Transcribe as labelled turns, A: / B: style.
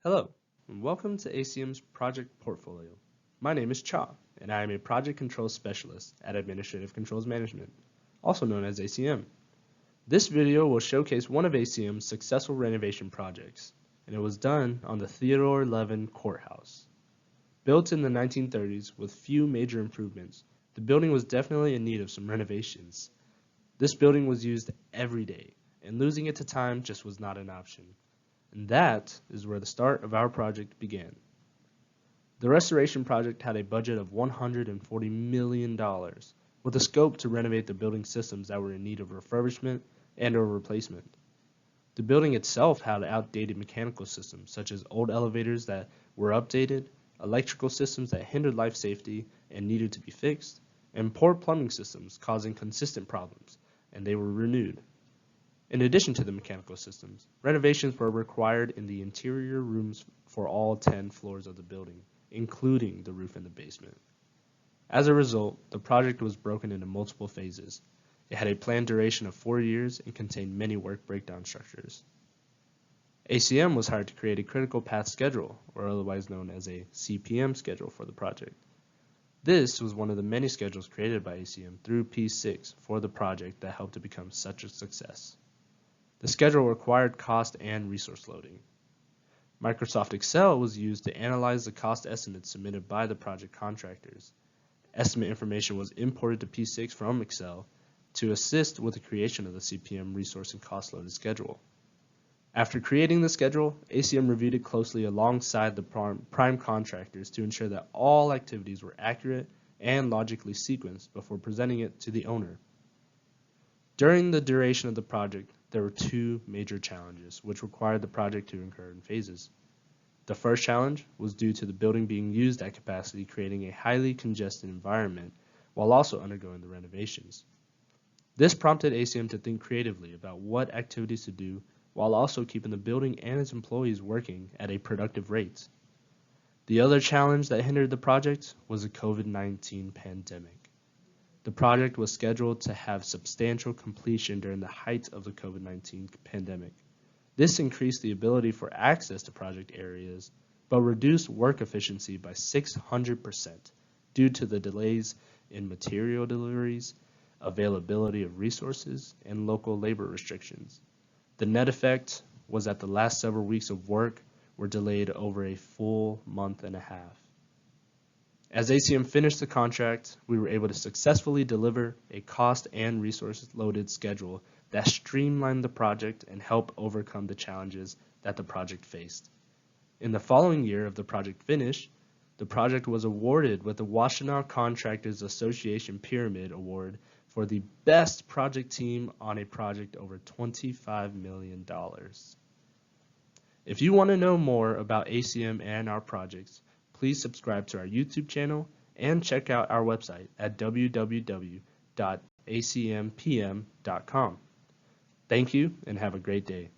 A: Hello, and welcome to ACM's Project Portfolio. My name is Cha, and I am a Project Controls Specialist at Administrative Controls Management, also known as ACM. This video will showcase one of ACM's successful renovation projects, and it was done on the Theodore Levin Courthouse. Built in the 1930s with few major improvements, the building was definitely in need of some renovations. This building was used every day, and losing it to time just was not an option. And that is where the start of our project began. The restoration project had a budget of $140 million, with a scope to renovate the building systems that were in need of refurbishment and or replacement. The building itself had outdated mechanical systems, such as old elevators that were updated, electrical systems that hindered life safety and needed to be fixed, and poor plumbing systems causing consistent problems, and they were renewed. In addition to the mechanical systems, renovations were required in the interior rooms for all 10 floors of the building, including the roof and the basement. As a result, the project was broken into multiple phases. It had a planned duration of 4 years and contained many work breakdown structures. ACM was hired to create a critical path schedule, or otherwise known as a CPM schedule for the project. This was one of the many schedules created by ACM through P6 for the project that helped it become such a success. The schedule required cost and resource loading. Microsoft Excel was used to analyze the cost estimates submitted by the project contractors. Estimate information was imported to P6 from Excel to assist with the creation of the CPM resource and cost loaded schedule. After creating the schedule, ACM reviewed it closely alongside the prime contractors to ensure that all activities were accurate and logically sequenced before presenting it to the owner. During the duration of the project, there were two major challenges which required the project to occur in phases. The first challenge was due to the building being used at capacity, creating a highly congested environment while also undergoing the renovations. This prompted ACM to think creatively about what activities to do while also keeping the building and its employees working at a productive rate. The other challenge that hindered the project was the COVID-19 pandemic. The project was scheduled to have substantial completion during the height of the COVID-19 pandemic. This increased the ability for access to project areas, but reduced work efficiency by 600% due to the delays in material deliveries, availability of resources, and local labor restrictions. The net effect was that the last several weeks of work were delayed over a full month and a half. As ACM finished the contract, we were able to successfully deliver a cost and resource-loaded schedule that streamlined the project and helped overcome the challenges that the project faced. In the following year of the project finish, the project was awarded with the Washtenaw Contractors Association Pyramid Award for the best project team on a project over $25 million. If you want to know more about ACM and our projects, please subscribe to our YouTube channel and check out our website at www.acmpm.com. Thank you and have a great day.